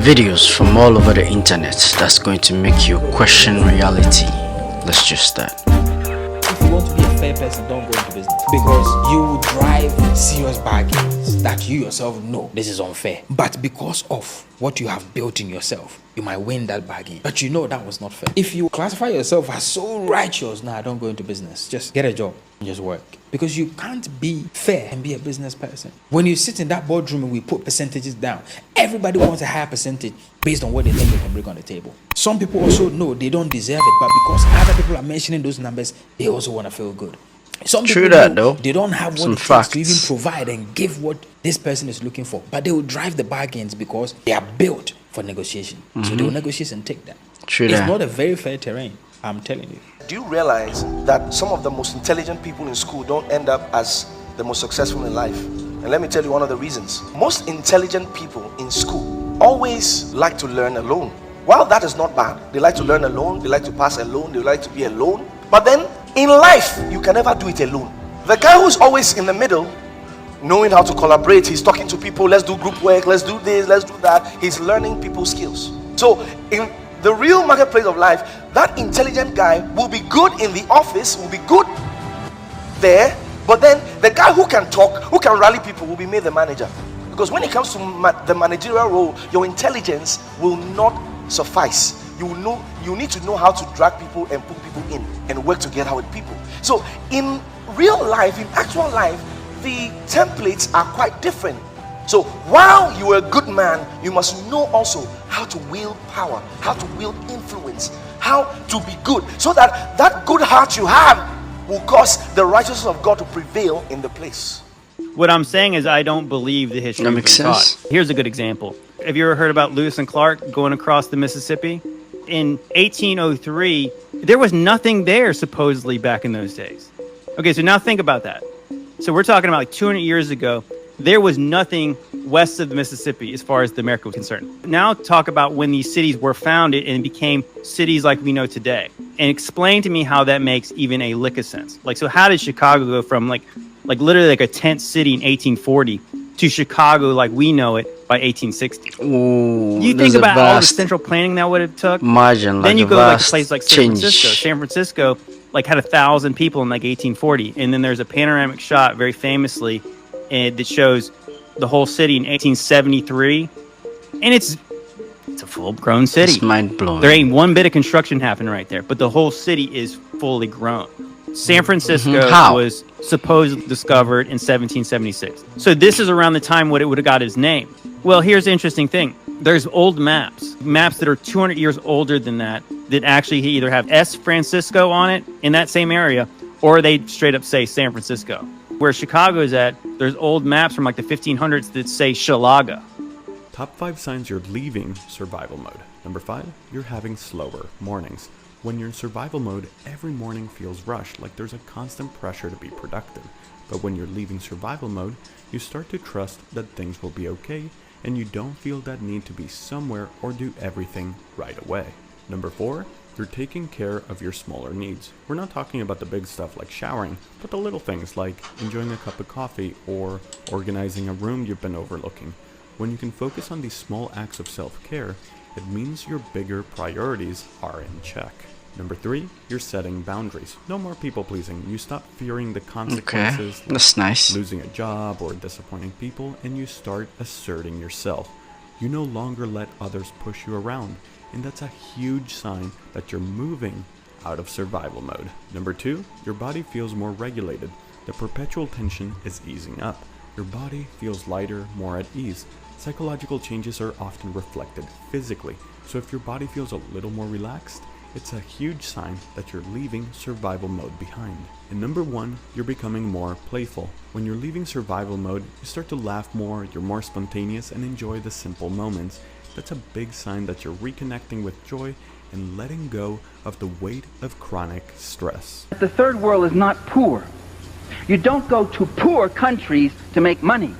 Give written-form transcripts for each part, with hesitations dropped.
videos from all over the internet that's going to make you question reality. Let's just start. If you want to be a fair person, don't go into business, because you will drive serious bargains that you yourself know this is unfair. But because of what you have built in yourself, you might win that bargain, but you know that was not fair. If you classify yourself as so righteous, nah, don't go into business. Just get a job and just work. Because you can't be fair and be a business person. When you sit in that boardroom and we put percentages down, everybody wants a higher percentage based on what they think they can bring on the table. Some people also know they don't deserve it, but because other people are mentioning those numbers, they also want to feel good. Some people True that, though. They don't have what it takes to even provide and give what this person is looking for, but they will drive the bargains because they are built for negotiation. So they will negotiate and take that. True it's that. not a very fair terrain, I'm telling you. Do you realize that some of the most intelligent people in school don't end up as the most successful in life? And let me tell you one of the reasons. Most intelligent people in school always like to learn alone. While that is not bad, they like to learn alone, they like to pass alone, they like to be alone. But then in life, you can never do it alone. The guy who's always in the middle, knowing how to collaborate, he's talking to people, let's do group work, let's do this, let's do that. He's learning people's skills. So in the real marketplace of life, that intelligent guy will be good in the office, will be good there, but then the guy who can talk, who can rally people, will be made the manager. Because when it comes to the managerial role, your intelligence will not suffice. You need to know how to drag people and put people in and work together with people. So in real life, in actual life, the templates are quite different. So while you are a good man, you must know also how to wield power, how to wield influence, how to be good, so that that good heart you have will cause the righteousness of God to prevail in the place. What I'm saying is I don't believe the history That has makes been sense. taught. Here's a good example. Have you ever heard about Lewis and Clark going across the Mississippi? In 1803, there was nothing there supposedly back in those days. Okay, so now think about that. So we're talking about like 200 years ago. There was nothing west of the Mississippi as far as the America was concerned. Now talk about when these cities were founded and became cities like we know today. And explain to me how that makes even a lick of sense. Like, so how did Chicago go from like literally like a tent city in 1840 to Chicago like we know it by 1860? Ooh, You think about all the central planning that would have took. Margin, Then like you a go like a vast place like San change. Francisco. San Francisco like had 1,000 people in like 1840, and then there's a panoramic shot very famously that shows the whole city in 1873, and it's a full-grown city. It's mind-blowing. There ain't one bit of construction happening right there, but the whole city is fully grown. San Francisco was supposedly discovered in 1776. So this is around the time what it would have got its name. Well, here's the interesting thing. There's old maps that are 200 years older than that actually either have S. Francisco on it in that same area, or they straight up say San Francisco. Where Chicago is at, there's old maps from like the 1500s that say Shalaga. Top 5 signs you're leaving survival mode. Number 5, you're having slower mornings. When you're in survival mode, every morning feels rushed, like there's a constant pressure to be productive. But when you're leaving survival mode, you start to trust that things will be okay, and you don't feel that need to be somewhere or do everything right away. Number 4, you're taking care of your smaller needs. We're not talking about the big stuff like showering, but the little things like enjoying a cup of coffee or organizing a room you've been overlooking. When you can focus on these small acts of self-care, it means your bigger priorities are in check. Number 3, you're setting boundaries. No more people pleasing. You stop fearing the consequences. Okay, that's nice. Losing a job or disappointing people, and you start asserting yourself. You no longer let others push you around, and that's a huge sign that you're moving out of survival mode. Number 2, your body feels more regulated. The perpetual tension is easing up. Your body feels lighter, more at ease. Psychological changes are often reflected physically, so if your body feels a little more relaxed, it's a huge sign that you're leaving survival mode behind. And number 1, you're becoming more playful. When you're leaving survival mode, you start to laugh more, you're more spontaneous, and enjoy the simple moments. That's a big sign that you're reconnecting with joy and letting go of the weight of chronic stress. The third world is not poor. You don't go to poor countries to make money.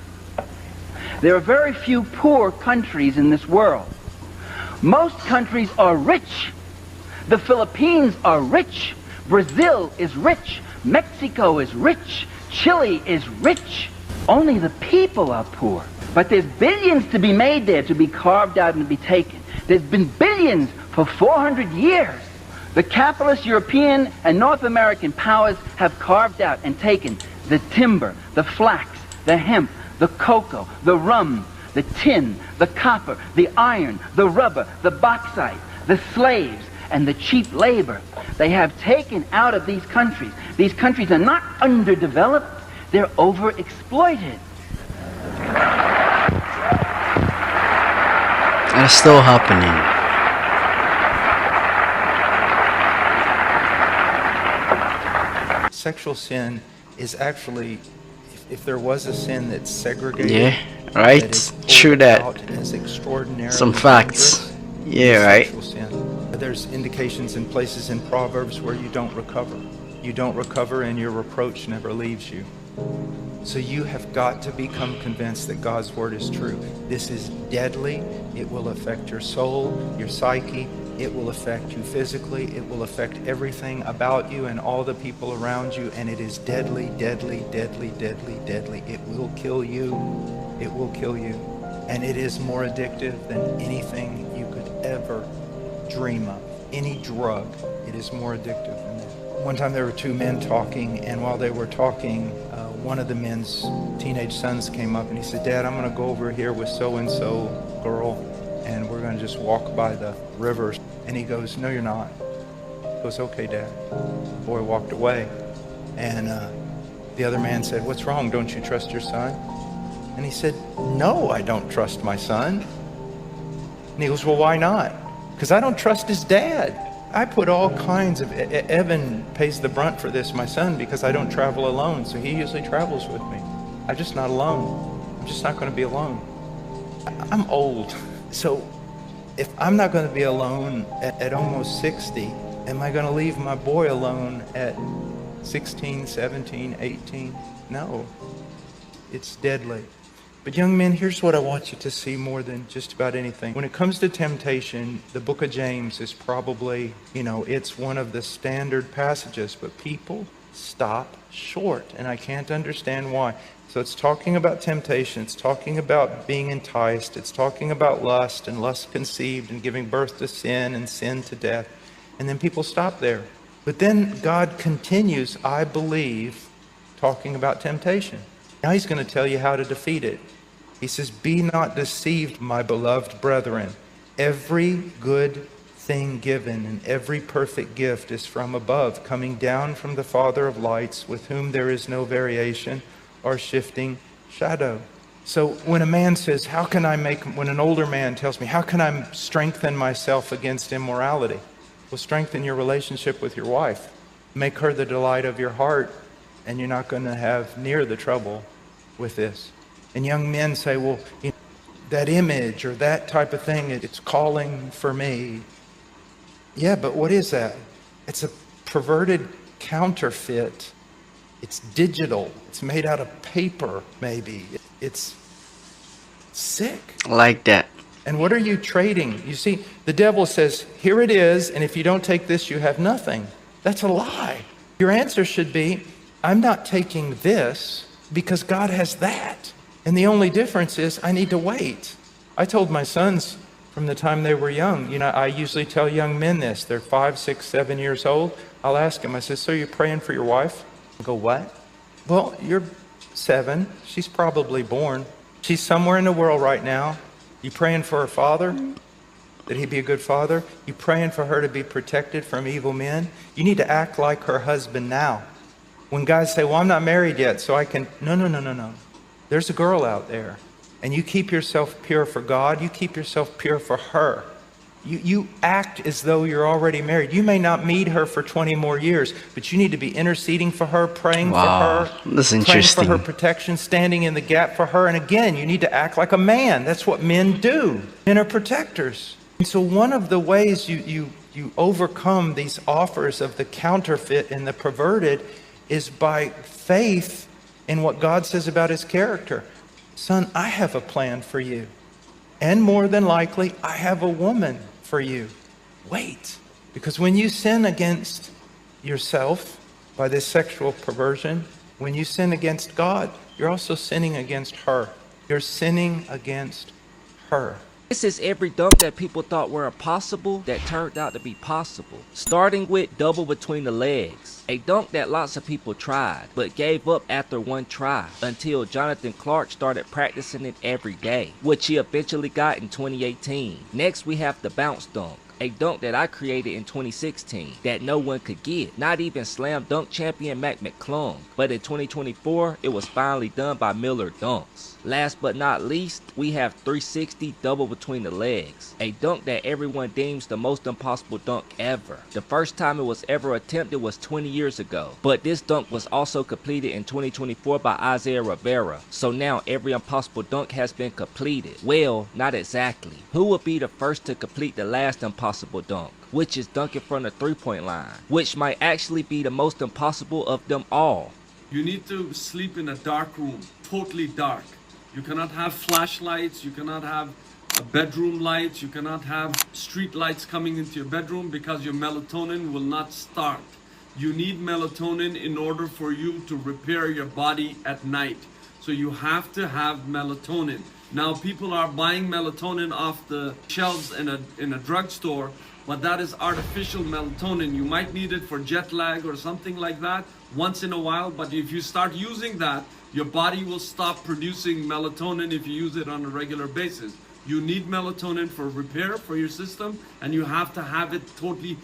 There are very few poor countries in this world. Most countries are rich. The Philippines are rich. Brazil is rich. Mexico is rich. Chile is rich. Only the people are poor. But there's billions to be made there, to be carved out and to be taken. There's been billions for 400 years. The capitalist European and North American powers have carved out and taken the timber, the flax, the hemp, the cocoa, the rum, the tin, the copper, the iron, the rubber, the bauxite, the slaves, and the cheap labor. They have taken out of these countries. These countries are not underdeveloped, they're overexploited. And it's still happening. Sexual sin is actually, if there was a sin that's segregated, Yeah, right? that is True pulled that. out as extraordinarily Some facts. dangerous, Yeah, is right? sexual sin. There's indications in places in Proverbs where you don't recover. You don't recover and your reproach never leaves you. So you have got to become convinced that God's word is true. This is deadly. It will affect your soul, your psyche. It will affect you physically. It will affect everything about you and all the people around you. And it is deadly, deadly, deadly, deadly, deadly. It will kill you. It will kill you. And it is more addictive than anything you could ever dream of. Any drug, it is more addictive than that. One time there were two men talking, and while they were talking, one of the men's teenage sons came up and he said, "Dad, I'm going to go over here with so-and-so girl, and we're going to just walk by the river." And he goes, "No, you're not." He goes, "Okay, Dad." The boy walked away, and the other man said, "What's wrong? Don't you trust your son?" And he said, "No, I don't trust my son." And he goes, "Well, why not?" "Because I don't trust his dad. I put all kinds of, Evan pays the brunt for this, my son, because I don't travel alone. So he usually travels with me. I'm just not alone. I'm just not going to be alone. I'm old. So if I'm not going to be alone at almost 60, am I going to leave my boy alone at 16, 17, 18? No. It's deadly. But young men, here's what I want you to see more than just about anything. When it comes to temptation, the book of James is probably, it's one of the standard passages, but people stop short, and I can't understand why. So it's talking about temptation, it's talking about being enticed, it's talking about lust, and lust conceived, and giving birth to sin, and sin to death. And then people stop there. But then God continues, I believe, talking about temptation. Now he's going to tell you how to defeat it. He says, "Be not deceived, my beloved brethren. Every good thing given and every perfect gift is from above, coming down from the Father of lights, with whom there is no variation or shifting shadow." So when a man says, when an older man tells me, how can I strengthen myself against immorality? Well, strengthen your relationship with your wife. Make her the delight of your heart, and you're not going to have near the trouble with this. And young men say, well, that image or that type of thing, it's calling for me. Yeah, but what is that? It's a perverted counterfeit. It's digital. It's made out of paper, maybe. It's sick. Like that. And what are you trading? You see, the devil says, here it is, and if you don't take this, you have nothing. That's a lie. Your answer should be, I'm not taking this because God has that. And the only difference is I need to wait. I told my sons from the time they were young, I usually tell young men this. They're 5, 6, 7 years old. I'll ask them, I say, "So you're praying for your wife?" I go, "What?" "Well, you're 7. She's probably born. She's somewhere in the world right now. You praying for her father, that he be a good father? You praying for her to be protected from evil men? You need to act like her husband now." When guys say, "Well, I'm not married yet, so I can..." No. There's a girl out there, and you keep yourself pure for God. You keep yourself pure for her. You act as though you're already married. You may not meet her for 20 more years, but you need to be interceding for her, praying for her, That's praying interesting. for her protection, standing in the gap for her. And again, you need to act like a man. That's what men do. Men are protectors. And so one of the ways you overcome these offers of the counterfeit and the perverted is by faith in what God says about his character. Son, I have a plan for you. And more than likely, I have a woman for you. Wait. Because when you sin against yourself by this sexual perversion, when you sin against God, you're also sinning against her. You're sinning against her. This is every dunk that people thought were impossible that turned out to be possible. Starting with double between the legs. A dunk that lots of people tried, but gave up after one try, until Jonathan Clark started practicing it every day, which he eventually got in 2018. Next we have the bounce dunk. A dunk that I created in 2016 that no one could get, not even slam dunk champion Mac McClung. But in 2024, it was finally done by Miller Dunks. Last but not least, we have 360 double between the legs, a dunk that everyone deems the most impossible dunk ever. The first time it was ever attempted was 20 years ago, but this dunk was also completed in 2024 by Isaiah Rivera, so now every impossible dunk has been completed. Well, not exactly. Who would be the first to complete the last impossible dunk, which is dunking from the three-point line, which might actually be the most impossible of them all? You need to sleep in a dark room, totally dark. You cannot have flashlights, you cannot have bedroom lights, you cannot have street lights coming into your bedroom because your melatonin will not start. You need melatonin in order for you to repair your body at night. So you have to have melatonin. Now people are buying melatonin off the shelves in a drugstore, but that is artificial melatonin. You might need it for jet lag or something like that once in a while, but if you start using that, your body will stop producing melatonin if you use it on a regular basis. You need melatonin for repair for your system, and you have to have it totally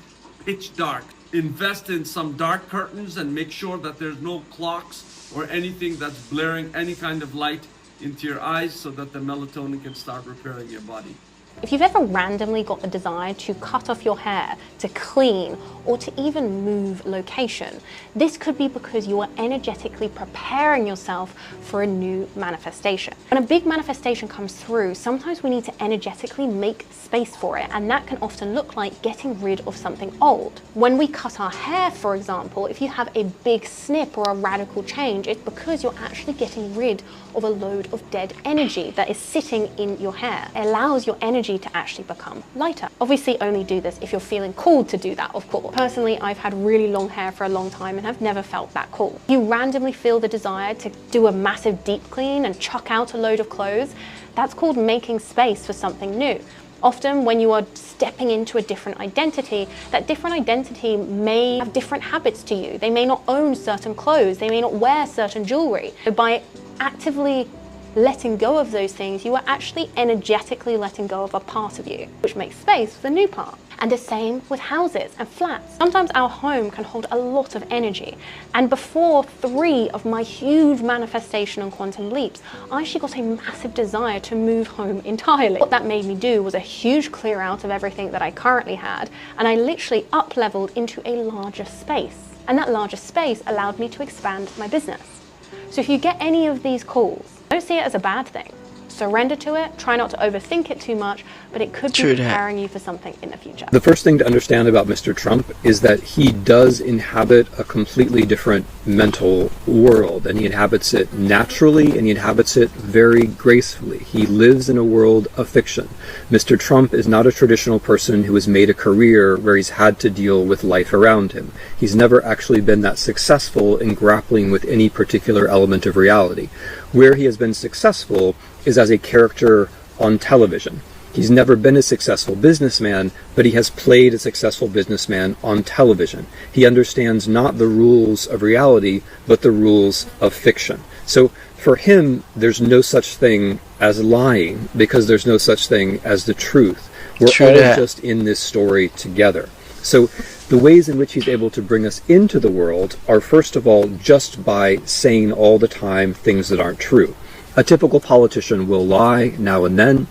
pitch dark. Invest in some dark curtains and make sure that there's no clocks or anything that's blaring any kind of light into your eyes so that the melatonin can start repairing your body. If you've ever randomly got the desire to cut off your hair, to clean, or to even move location, this could be because you are energetically preparing yourself for a new manifestation. When a big manifestation comes through, sometimes we need to energetically make space for it, and that can often look like getting rid of something old. When we cut our hair, for example, if you have a big snip or a radical change, it's because you're actually getting rid of a load of dead energy that is sitting in your hair. It allows your energy to actually become lighter. Obviously only do this if you're feeling called to do that, of course. Personally, I've had really long hair for a long time and have never felt that cool. You randomly feel the desire to do a massive deep clean and chuck out a load of clothes. That's called making space for something new. Often when you are stepping into a different identity, that different identity may have different habits to you. They may not own certain clothes, they may not wear certain jewelry. So by actively letting go of those things, you are actually energetically letting go of a part of you, which makes space for the new part. And the same with houses and flats. Sometimes our home can hold a lot of energy. And before 3 of my huge manifestation and quantum leaps, I actually got a massive desire to move home entirely. What that made me do was a huge clear out of everything that I currently had, and I literally up-leveled into a larger space. And that larger space allowed me to expand my business. So if you get any of these calls, don't see it as a bad thing. Surrender to it, try not to overthink it too much, but it could be preparing you for something in the future. The first thing to understand about Mr. Trump is that he does inhabit a completely different mental world, and he inhabits it naturally, and he inhabits it very gracefully. He lives in a world of fiction. Mr. Trump is not a traditional person who has made a career where he's had to deal with life around him. He's never actually been that successful in grappling with any particular element of reality. Where he has been successful is as a character on television. He's never been a successful businessman, but he has played a successful businessman on television. He understands not the rules of reality, but the rules of fiction. So for him, there's no such thing as lying, because there's no such thing as the truth. We're all just in this story together. So the ways in which he's able to bring us into the world are, first of all, just by saying all the time things that aren't true. A typical politician will lie now and then,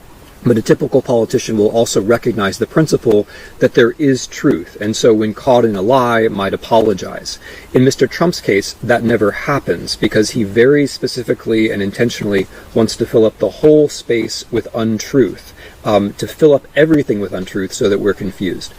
but a typical politician will also recognize the principle that there is truth, and so when caught in a lie, might apologize. In Mr. Trump's case, that never happens, because he very specifically and intentionally wants to fill up the whole space with untruth, to fill up everything with untruth so that we're confused.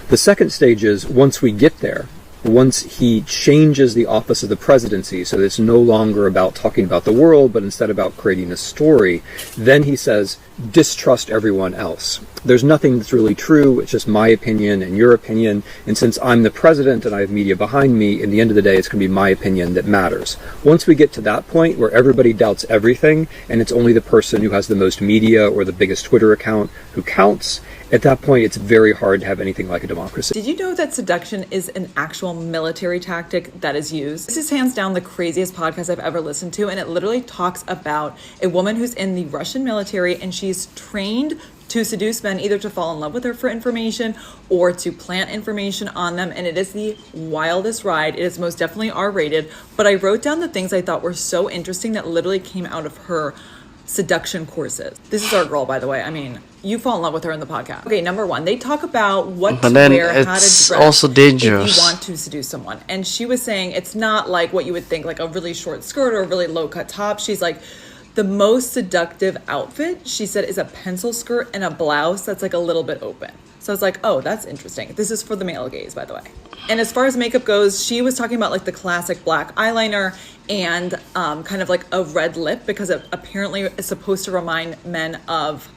The second stage is, once we get there, once he changes the office of the presidency, so it's no longer about talking about the world, but instead about creating a story, then he says, distrust everyone else. There's nothing that's really true, it's just my opinion and your opinion, and since I'm the president and I have media behind me, in the end of the day, it's going to be my opinion that matters. Once we get to that point where everybody doubts everything, and it's only the person who has the most media or the biggest Twitter account who counts, at that point, it's very hard to have anything like a democracy. Did you know that seduction is an actual military tactic that is used? This is hands down the craziest podcast I've ever listened to, and it literally talks about a woman who's in the Russian military, and she's trained to seduce men, either to fall in love with her for information or to plant information on them, and it is the wildest ride. It is most definitely R-rated, but I wrote down the things I thought were so interesting that literally came out of her seduction courses. This is our girl, by the way. I mean, you fall in love with her in the podcast. Okay, number one, they talk about what but to then wear, how to it's dress also dangerous if you want to seduce someone. And she was saying it's not like what you would think, like a really short skirt or a really low cut top. She's like, the most seductive outfit, she said, is a pencil skirt and a blouse that's like a little bit open. So I was like, oh, that's interesting. This is for the male gaze, by the way. And as far as makeup goes, she was talking about like the classic black eyeliner and kind of like a red lip, because it apparently is supposed to remind men of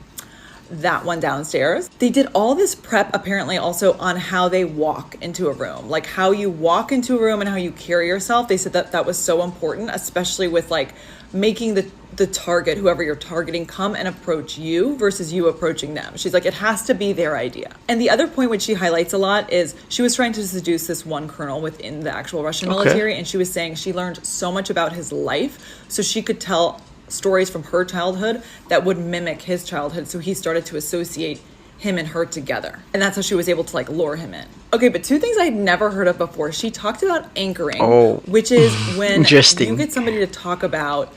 that one downstairs. They did all this prep apparently also on how they walk into a room, like how you walk into a room and how you carry yourself. They said that that was so important, especially with like making the target, whoever you're targeting, come and approach you versus you approaching them. She's like, it has to be their idea. And the other point which she highlights a lot is she was trying to seduce this one colonel within the actual Russian military, and she was saying she learned so much about his life, so she could tell stories from her childhood that would mimic his childhood, so he started to associate him and her together, and that's how she was able to like lure him in. Okay, but two things I'd never heard of before. She talked about anchoring, which is when you get somebody to talk about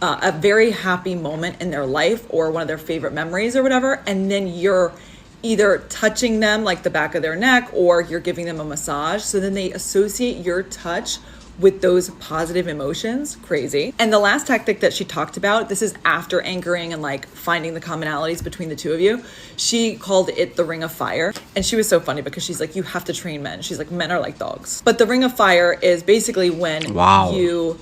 a very happy moment in their life or one of their favorite memories or whatever, and then you're either touching them like the back of their neck or you're giving them a massage, so then they associate your touch with those positive emotions. Crazy. And the last tactic that she talked about, this is after anchoring and like finding the commonalities between the two of you, she called it the ring of fire. And she was so funny because she's like, you have to train men. She's like, men are like dogs. But the ring of fire is basically when you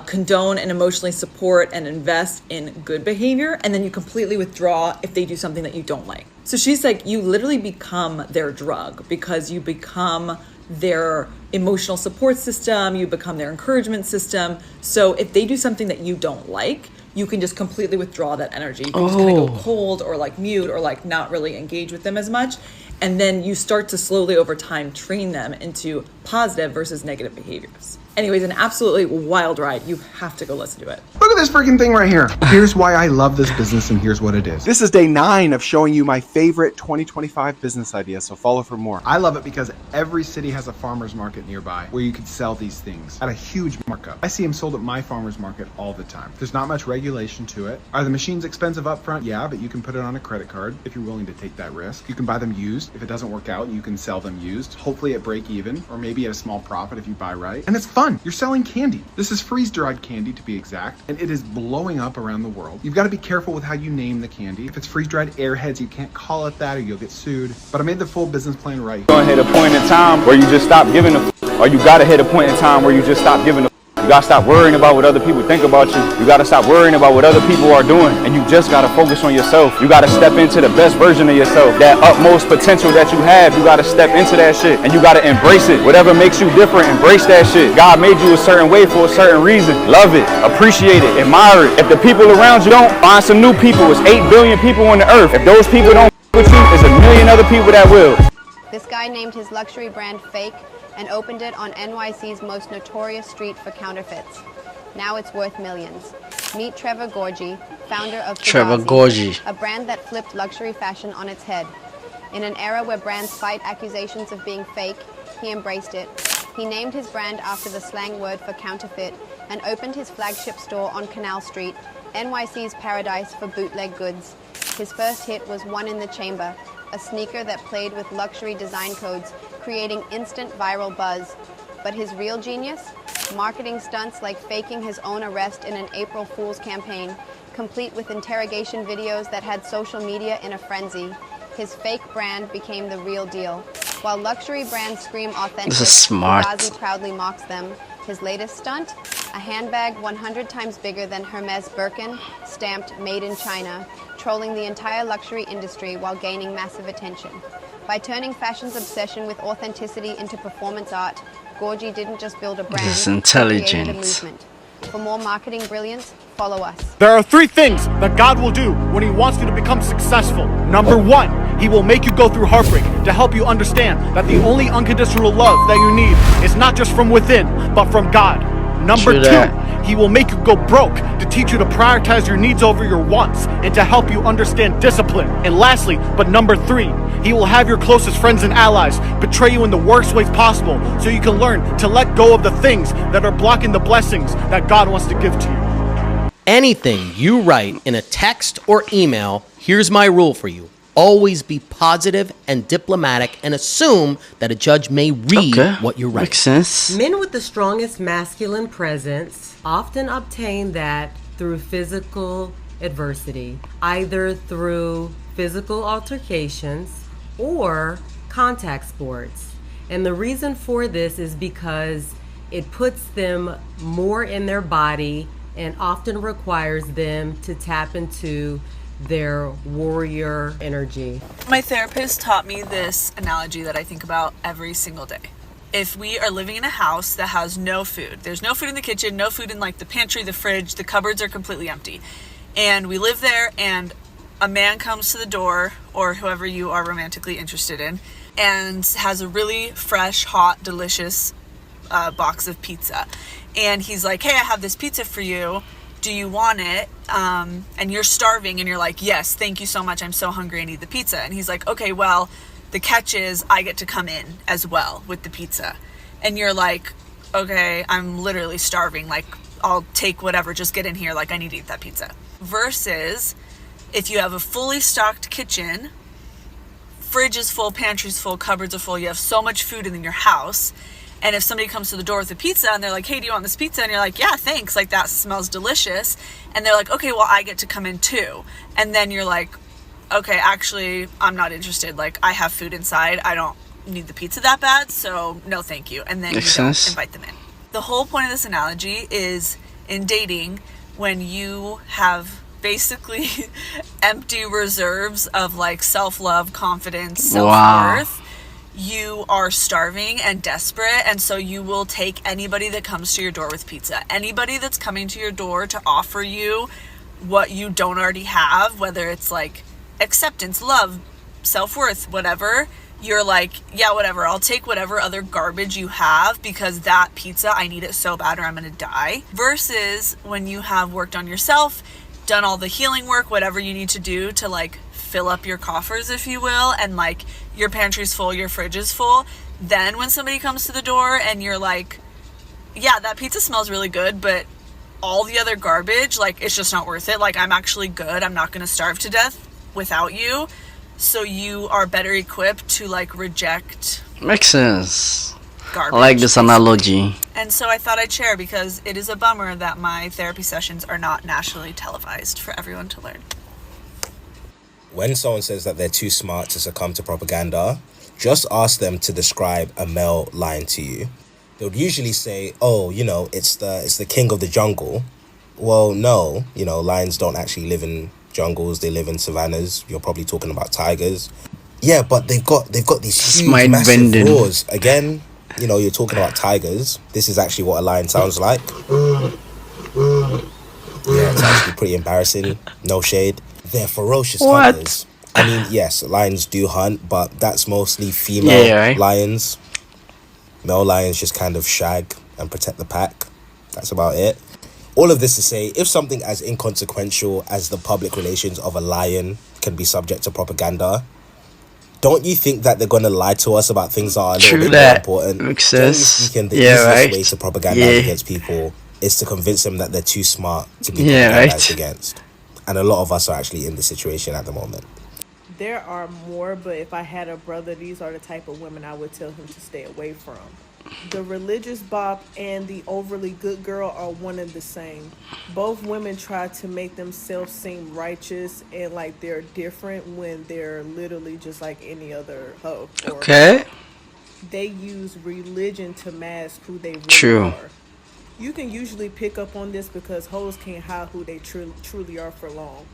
condone and emotionally support and invest in good behavior, and then you completely withdraw if they do something that you don't like. So she's like, you literally become their drug because you become their emotional support system, you become their encouragement system. So if they do something that you don't like, you can just completely withdraw that energy. You can just kind of go cold or like mute or like not really engage with them as much. And then you start to slowly over time train them into positive versus negative behaviors. Anyways, an absolutely wild ride. You have to go listen to it. Look at this freaking thing right here. Here's why I love this business, and here's what it is. This is day 9 of showing you my favorite 2025 business ideas, so follow for more. I love it because every city has a farmer's market nearby where you can sell these things at a huge markup. I see them sold at my farmer's market all the time. There's not much regulation to it. Are the machines expensive up front? Yeah, but you can put it on a credit card if you're willing to take that risk. You can buy them used. If it doesn't work out, you can sell them used, hopefully at break even, or maybe at a small profit if you buy right. And it's fun. You're selling candy. This is freeze-dried candy to be exact, and it is blowing up around the world. You've got to be careful with how you name the candy. If it's freeze-dried Airheads, you can't call it that or you'll get sued. But I made the full business plan right. You're gonna hit a point in time where you just stop giving a f, or you gotta hit a point in time where you just stop giving a f. You gotta stop worrying about what other people think about you. You gotta stop worrying about what other people are doing, and you just gotta focus on yourself. You gotta step into the best version of yourself. That utmost potential that you have, you gotta step into that shit, and you gotta embrace it. Whatever makes you different, embrace that shit. God made you a certain way for a certain reason. Love it, appreciate it, admire it. If the people around you don't, find some new people. It's 8 billion people on the earth. If those people don't with you, there's a million other people that will. This guy named his luxury brand Fake and opened it on NYC's most notorious street for counterfeits. Now it's worth millions. Meet Trevor Gorgie, founder of Fugazi, a brand that flipped luxury fashion on its head. In an era where brands fight accusations of being fake, he embraced it. He named his brand after the slang word for counterfeit and opened his flagship store on Canal Street, NYC's paradise for bootleg goods. His first hit was One in the Chamber, a sneaker that played with luxury design codes, creating instant viral buzz. But his real genius? Marketing stunts like faking his own arrest in an April Fool's campaign, complete with interrogation videos that had social media in a frenzy. His fake brand became the real deal. While luxury brands scream authentic, This is smart. Fugazi proudly mocks them. His latest stunt? A handbag 100 times bigger than Hermes Birkin, stamped Made in China, trolling the entire luxury industry while gaining massive attention. By turning fashion's obsession with authenticity into performance art, Gorgie didn't just build a brand, This is he intelligent. created a movement. For more marketing brilliance, follow us. There are 3 things that God will do when he wants you to become successful. Number 1, he will make you go through heartbreak to help you understand that the only unconditional love that you need is not just from within, but from God. Number True 2, that. he will make you go broke to teach you to prioritize your needs over your wants and to help you understand discipline. And lastly, but number 3, he will have your closest friends and allies betray you in the worst ways possible so you can learn to let go of the things that are blocking the blessings that God wants to give to you. Anything you write in a text or email, here's my rule for you. Always be positive and diplomatic and assume that a judge may read what you're writing. Makes sense. Men with the strongest masculine presence often obtain that through physical adversity, either through physical altercations or contact sports. And the reason for this is because it puts them more in their body and often requires them to tap into their warrior energy. My therapist taught me this analogy that I think about every single day. If we are living in a house that has no food, there's no food in the kitchen, no food in like the pantry, the fridge, the cupboards are completely empty. And we live there and a man comes to the door, or whoever you are romantically interested in, and has a really fresh, hot, delicious box of pizza. And he's like, hey, I have this pizza for you. Do you want it? And you're starving and you're like, yes, thank you so much. I'm so hungry. I need the pizza. And he's like, okay, well, the catch is I get to come in as well with the pizza. And you're like, okay, I'm literally starving. Like, I'll take whatever. Just get in here. Like, I need to eat that pizza. Versus if you have a fully stocked kitchen, fridge is full, pantry's full, cupboards are full. You have so much food in your house. And if somebody comes to the door with a pizza and they're like, hey, do you want this pizza? And you're like, yeah, thanks. Like, that smells delicious. And they're like, okay, well, I get to come in too. And then you're like, okay, actually, I'm not interested. Like, I have food inside. I don't need the pizza that bad. So no, thank you. And then you don't invite them in. The whole point of this analogy is in dating, when you have basically empty reserves of like self-love, confidence, self-worth. Wow. You are starving and desperate, and so you will take anybody that comes to your door with pizza. Anybody that's coming to your door to offer you what you don't already have, whether it's like acceptance, love, self-worth, whatever, you're like, yeah, whatever, I'll take whatever other garbage you have because that pizza, I need it so bad or I'm gonna die. Versus when you have worked on yourself, done all the healing work, whatever you need to do to like fill up your coffers, if you will, and like your pantry's full, your fridge is full. Then when somebody comes to the door and you're like, yeah, that pizza smells really good, but all the other garbage, like, it's just not worth it. Like, I'm actually good. I'm not going to starve to death without you. So you are better equipped to like reject. Makes sense. Garbage. I like this analogy. And so I thought I'd share because it is a bummer that my therapy sessions are not nationally televised for everyone to learn. When someone says that they're too smart to succumb to propaganda, just ask them to describe a male lying to you. They would usually say, oh, you know, it's the king of the jungle. Well, no, you know, lions don't actually live in jungles. They live in savannas. You're probably talking about tigers. Yeah, but they've got these huge, massive roars. Again, you know, you're talking about tigers. This is actually what a lion sounds like. Yeah, it's actually pretty embarrassing. No shade. They're ferocious hunters. I mean, yes, lions do hunt, but that's mostly female lions. Male lions just kind of shag and protect the pack. That's about it. All of this to say, if something as inconsequential as the public relations of a lion can be subject to propaganda, don't you think that they're going to lie to us about things that are a little bit more important? Generally speaking, the easiest way to propaganda against people is to convince them that they're too smart to be propagandized against. And a lot of us are actually in this situation at the moment. There are more, but if I had a brother, these are the type of women I would tell him to stay away from. The religious bop and the overly good girl are one and the same. Both women try to make themselves seem righteous and like they're different when they're literally just like any other hoe. Okay. they use religion to mask who they really True. are. You can usually pick up on this because hoes can't hide who they truly are for long.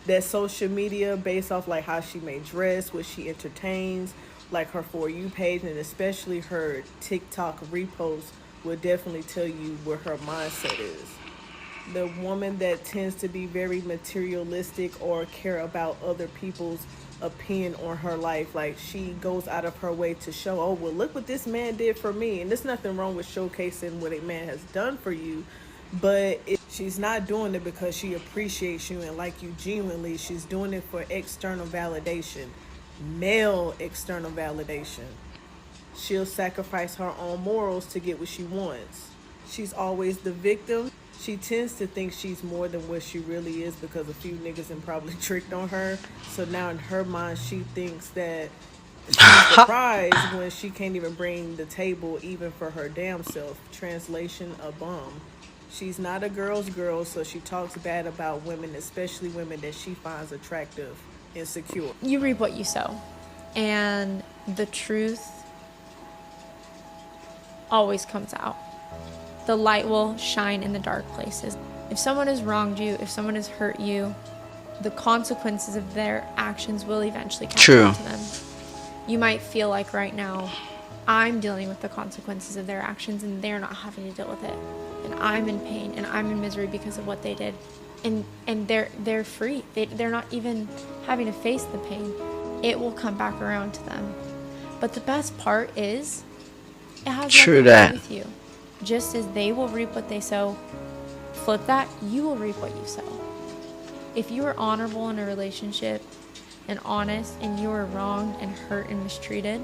That social media, based off like how she may dress, what she entertains, like her For You page, and especially her TikTok reposts, will definitely tell you where her mindset is. The woman that tends to be very materialistic or care about other people's opinion on her life, like she goes out of her way to show, oh well, look what this man did for me. And there's nothing wrong with showcasing what a man has done for you, but she's not doing it because she appreciates you and like you genuinely. She's doing it for external validation, male external validation. She'll sacrifice her own morals to get what she wants. She's always the victim. She tends to think she's more than what she really is because a few niggas have probably tricked on her. So now in her mind, she thinks that she's the prize when she can't even bring the table even for her damn self. Translation, a bum. She's not a girl's girl, so she talks bad about women, especially women that she finds attractive and secure. You reap what you sow. And the truth always comes out. The light will shine in the dark places. If someone has wronged you, if someone has hurt you, the consequences of their actions will eventually catch up to them. You might feel like right now, I'm dealing with the consequences of their actions and they're not having to deal with it. And I'm in pain and I'm in misery because of what they did. And they're free. They're not even having to face the pain. It will come back around to them. But the best part is, it has nothing to do with you. Just as they will reap what they sow, flip that, you will reap what you sow. If you are honorable in a relationship and honest and you are wronged and hurt and mistreated,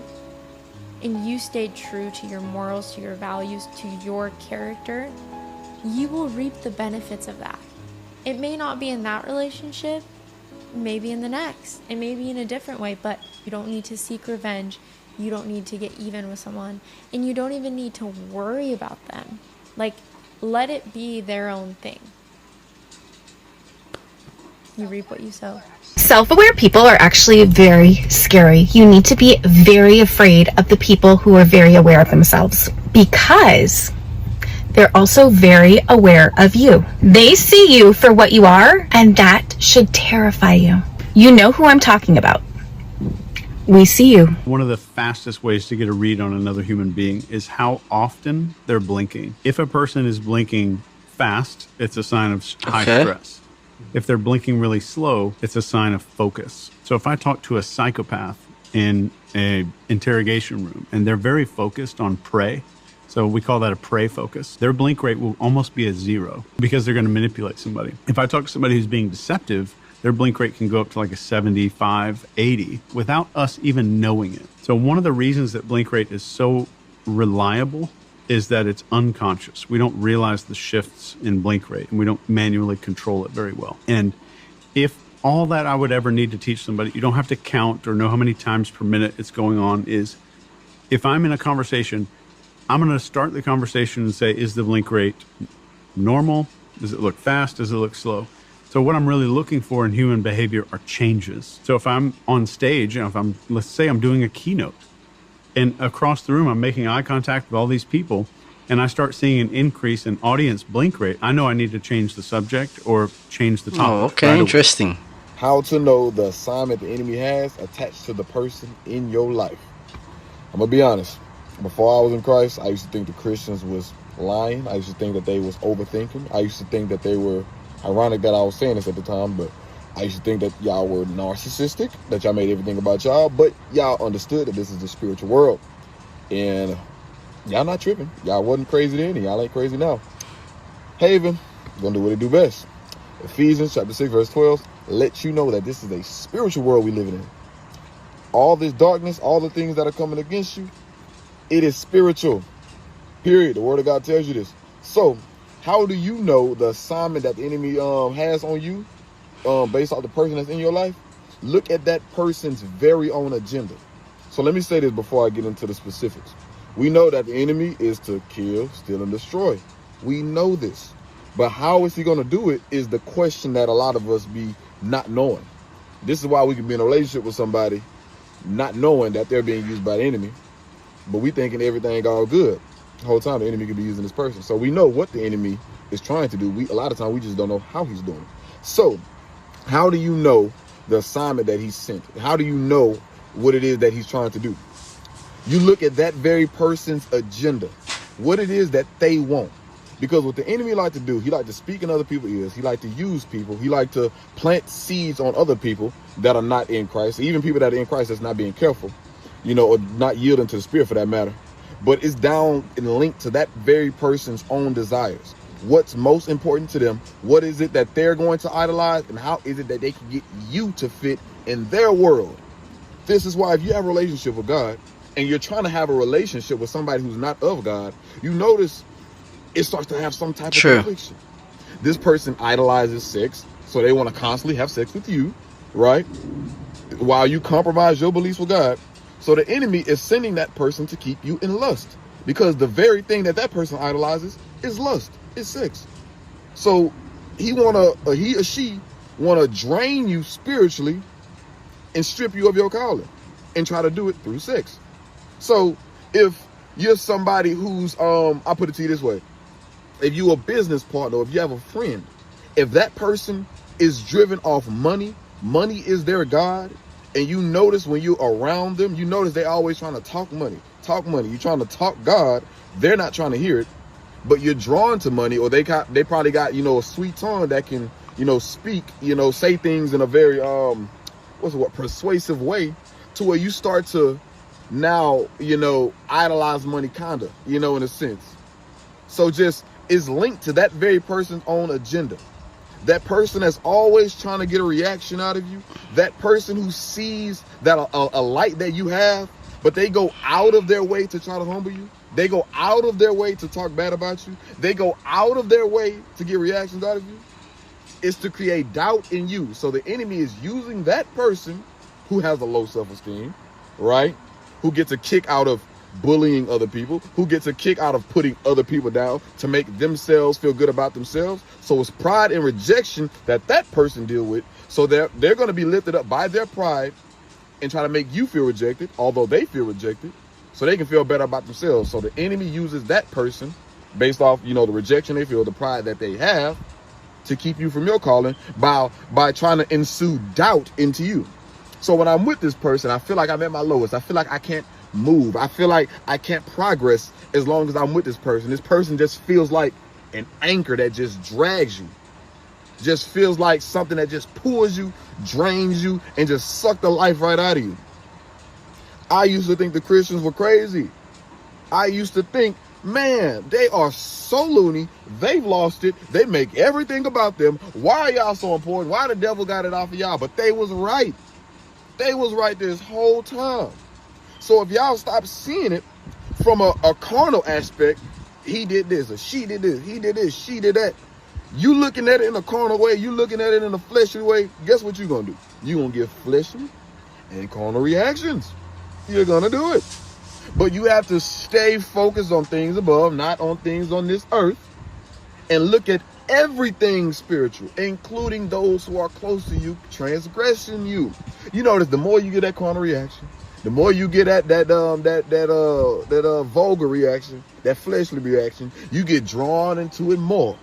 and you stayed true to your morals, to your values, to your character, you will reap the benefits of that. It may not be in that relationship, maybe in the next, it may be in a different way, but you don't need to seek revenge. You don't need to get even with someone, and you don't even need to worry about them. Like, let it be their own thing. You reap what you sow. Self-aware people are actually very scary. You need to be very afraid of the people who are very aware of themselves, because they're also very aware of you. They see you for what you are, and that should terrify you. You know who I'm talking about. We see you. One of the fastest ways to get a read on another human being is how often they're blinking. If a person is blinking fast, it's a sign of high stress. If they're blinking really slow, it's a sign of focus. So if I talk to a psychopath in an interrogation room and they're very focused on prey, so we call that a prey focus, their blink rate will almost be a 0 because they're going to manipulate somebody. If I talk to somebody who's being deceptive, their blink rate can go up to like a 75, 80 without us even knowing it. So one of the reasons that blink rate is so reliable is that it's unconscious. We don't realize the shifts in blink rate and we don't manually control it very well. And if all that I would ever need to teach somebody, you don't have to count or know how many times per minute it's going on, is if I'm in a conversation, I'm going to start the conversation and say, is the blink rate normal? Does it look fast? Does it look slow? So what I'm really looking for in human behavior are changes. So if I'm on stage, and let's say I'm doing a keynote, and across the room I'm making eye contact with all these people, and I start seeing an increase in audience blink rate, I know I need to change the subject or change the topic. Oh, okay, interesting. How to know the assignment the enemy has attached to the person in your life. I'm gonna be honest. Before I was in Christ, I used to think the Christians was lying. I used to think that they was overthinking. I used to think that they were, ironic that I was saying this at the time, but I used to think that y'all were narcissistic, that y'all made everything about y'all, but y'all understood that this is the spiritual world. And y'all not tripping. Y'all wasn't crazy then, and y'all ain't crazy now. Haven, gonna do what it do best. Ephesians chapter 6, verse 12, lets you know that this is a spiritual world we living in. All this darkness, all the things that are coming against you, it is spiritual. Period. The word of God tells you this. So, how do you know the assignment that the enemy has on you based off the person that's in your life? Look at that person's very own agenda. So let me say this before I get into the specifics. We know that the enemy is to kill, steal, and destroy. We know this. But how is he going to do it is the question that a lot of us be not knowing. This is why we can be in a relationship with somebody not knowing that they're being used by the enemy. but we thinking everything all good. The whole time the enemy could be using this person. So we know what the enemy is trying to do. A lot of times we just don't know how he's doing it. So how do you know the assignment that he sent? How do you know what it is that he's trying to do? You look at that very person's agenda, what it is that they want. Because what the enemy like to do, he like to speak in other people's ears. He like to use people. He like to plant seeds on other people that are not in Christ. Even people that are in Christ that's not being careful, or not yielding to the Spirit for that matter. But it's down and linked to that very person's own desires. What's most important to them? What is it that they're going to idolize? And how is it that they can get you to fit in their world? This is why if you have a relationship with God and you're trying to have a relationship with somebody who's not of God, you notice it starts to have some type of confliction. This person idolizes sex, so they want to constantly have sex with you, right? While you compromise your beliefs with God. So the enemy is sending that person to keep you in lust, because the very thing that person idolizes is lust, is sex. So he or she want to drain you spiritually and strip you of your calling and try to do it through sex. So if you're somebody who's, I'll put it to you this way. If you're a business partner, or if you have a friend, if that person is driven off money, money is their God, and you notice when you're around them, you notice they always trying to talk money. You're trying to talk God. They're not trying to hear it, but you're drawn to money, or they probably got, a sweet tongue that can, speak, say things in a very, persuasive way, to where you start to now, idolize money kinda, in a sense. So just is linked to that very person's own agenda. That person that's always trying to get a reaction out of you, that person who sees that a light that you have, but they go out of their way to try to humble you. They go out of their way to talk bad about you. They go out of their way to get reactions out of you. It's to create doubt in you. So the enemy is using that person who has a low self-esteem, right? Who gets a kick out of bullying other people, who gets a kick out of putting other people down to make themselves feel good about themselves. So it's pride and rejection that person deal with. So they're going to be lifted up by their pride and try to make you feel rejected, although they feel rejected, so they can feel better about themselves. So the enemy uses that person based off, the rejection they feel, the pride that they have, to keep you from your calling by trying to ensue doubt into you. So when I'm with this person, I feel like I'm at my lowest. I feel like I can't move. I feel like I can't progress as long as I'm with this person. This person just feels like an anchor that just drags you. Just feels like something that just pulls you, drains you, and just suck the life right out of you. I used to think the Christians were crazy. I used to think, man, they are so loony. They've lost it. They make everything about them. Why are y'all so important? Why the devil got it off of y'all? But they was right. They was right this whole time. So if y'all stop seeing it from a carnal aspect, he did this or she did this, he did this, she did that. You looking at it in a carnal way, you looking at it in a fleshly way, guess what you're going to do? You're going to get fleshly and carnal reactions. You're going to do it. But you have to stay focused on things above, not on things on this earth, and look at everything spiritual, including those who are close to you, transgressing you. You notice the more you get that carnal reaction, the more you get at that vulgar reaction, that fleshly reaction, you get drawn into it more.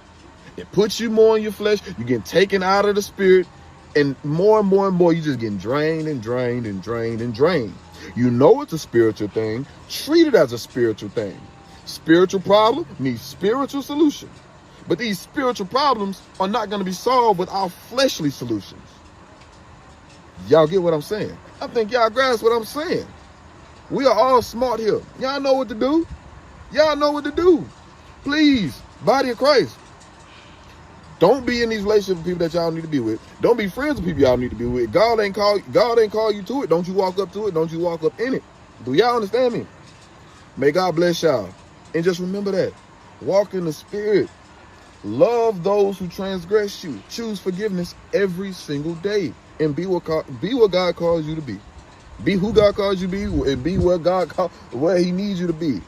It puts you more in your flesh. You get taken out of the spirit, and more, you just getting drained and drained and drained and drained. You know it's a spiritual thing. Treat it as a spiritual thing. Spiritual problem needs spiritual solution. But these spiritual problems are not going to be solved with our fleshly solutions. Y'all get what I'm saying? I think y'all grasp what I'm saying. We are all smart here. Y'all know what to do. Y'all know what to do. Please, body of Christ, don't be in these relationships with people that y'all need to be with. Don't be friends with people y'all need to be with. God ain't call you to it. Don't you walk up to it. Don't you walk up in it. Do y'all understand me? May God bless y'all. And just remember that. Walk in the spirit. Love those who transgress you. Choose forgiveness every single day. And be what God calls you to be. Be who God calls you to be, and be where he needs you to be.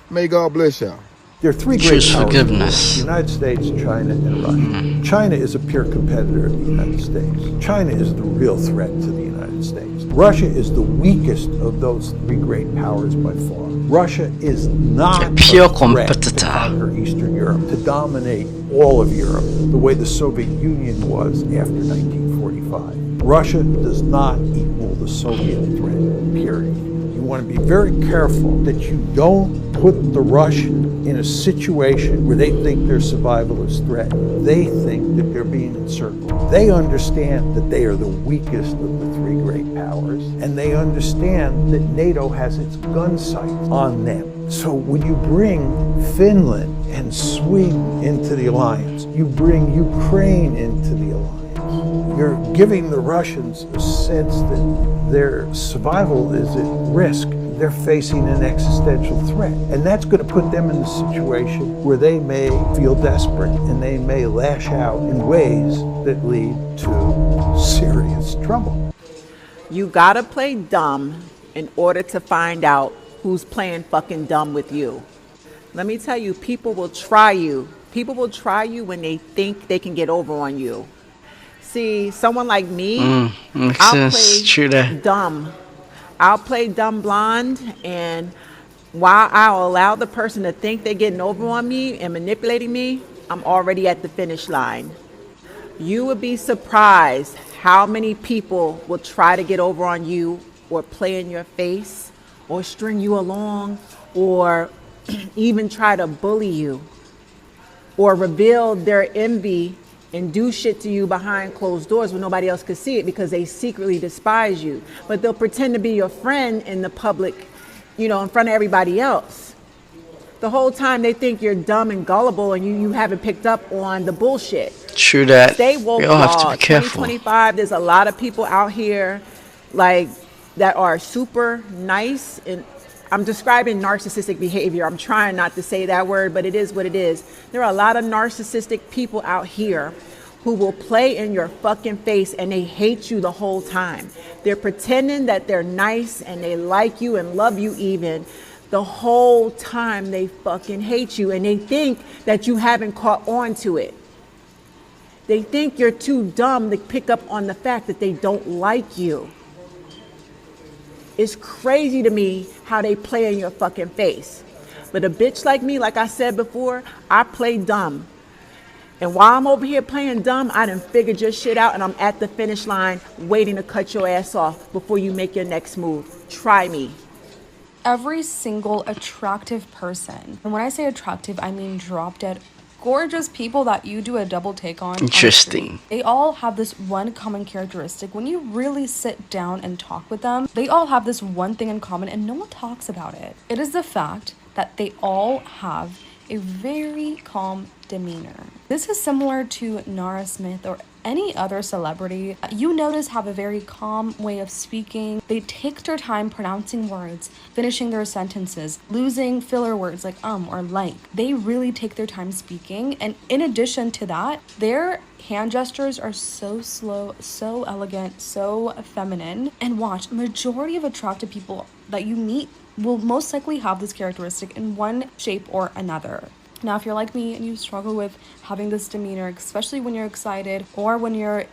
May God bless y'all. There are three great Choose powers: forgiveness. the United States, China, and Russia. China is a peer competitor of the United States. China is the real threat to the United States. Russia is the weakest of those three great powers by far. Russia is not a pure threat to competitor. conquer Eastern Europe, to dominate all of Europe, the way the Soviet Union was after 1945. Russia does not equal the Soviet threat, period. You want to be very careful that you don't put the Russian in a situation where they think their survival is threatened. They think that they're being encircled. They understand that they are the weakest of the three great powers, and they understand that NATO has its gun sights on them. So when you bring Finland and Sweden into the alliance, you bring Ukraine into the alliance, you're giving the Russians a sense that their survival is at risk. They're facing an existential threat. And that's going to put them in a situation where they may feel desperate and they may lash out in ways that lead to serious trouble. You gotta play dumb in order to find out who's playing fucking dumb with you. Let me tell you, people will try you. People will try you when they think they can get over on you. See, someone like me, I'll play dumb. I'll play dumb blonde, and while I'll allow the person to think they're getting over on me and manipulating me, I'm already at the finish line. You would be surprised how many people will try to get over on you or play in your face or string you along or even try to bully you or reveal their envy and do shit to you behind closed doors when nobody else could see it because they secretly despise you. But they'll pretend to be your friend in the public, you know, in front of everybody else. The whole time they think you're dumb and gullible and you haven't picked up on the bullshit. True that. Stay woke, We all have to y'all. be careful. 2025, there's a lot of people out here like that are super nice, and I'm describing narcissistic behavior. I'm trying not to say that word, but it is what it is. There are a lot of narcissistic people out here who will play in your fucking face and they hate you the whole time. They're pretending that they're nice and they like you and love you even. The whole time they fucking hate you, and they think that you haven't caught on to it. They think you're too dumb to pick up on the fact that they don't like you. It's crazy to me how they play in your fucking face. But a bitch like me, like I said before, I play dumb. And while I'm over here playing dumb, I done figured your shit out and I'm at the finish line waiting to cut your ass off before you make your next move. Try me. Every single attractive person, and when I say attractive, I mean drop dead gorgeous people that you do a double take on. Interesting. They all have this one common characteristic. When you really sit down and talk with them, they all have this one thing in common and no one talks about it. It is the fact that they all have a very calm demeanor. This is similar to Nara Smith or any other celebrity. You notice have a very calm way of speaking. They take their time pronouncing words, finishing their sentences, losing filler words like or like. They really take their time speaking, and in addition to that, their hand gestures are so slow, so elegant, so feminine. And watch, majority of attractive people that you meet will most likely have this characteristic in one shape or another. Now, if you're like me and you struggle with having this demeanor, especially when you're excited or when you're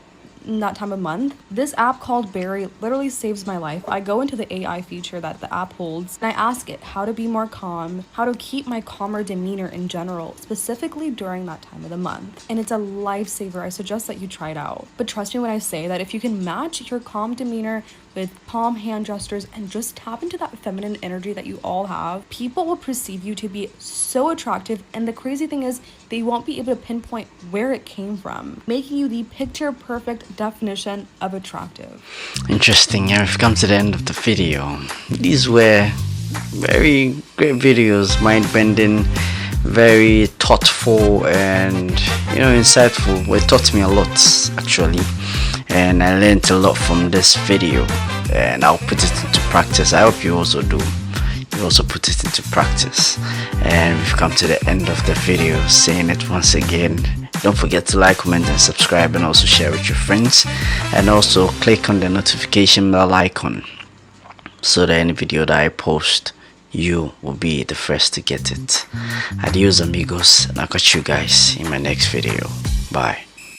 in that time of month, this app called Barry literally saves my life. I go into the AI feature that the app holds and I ask it how to be more calm, how to keep my calmer demeanor in general, specifically during that time of the month. And it's a lifesaver. I suggest that you try it out. But trust me when I say that if you can match your calm demeanor with palm hand gestures and just tap into that feminine energy that you all have, people will perceive you to be so attractive. And the crazy thing is they won't be able to pinpoint where it came from, making you the picture perfect definition of attractive. Interesting. And we've come to the end of the video. These were very great videos, mind-bending, very thoughtful and insightful. It taught me a lot actually, and I learned a lot from this video, and I'll put it into practice. I hope you also do. You also put it into practice. And we've come to the end of the video, saying it once again, don't forget to like, comment and subscribe, and also share with your friends, and also click on the notification bell icon so that any video that I post you will be the first to get it. Adios amigos, and I'll catch you guys in my next video. Bye.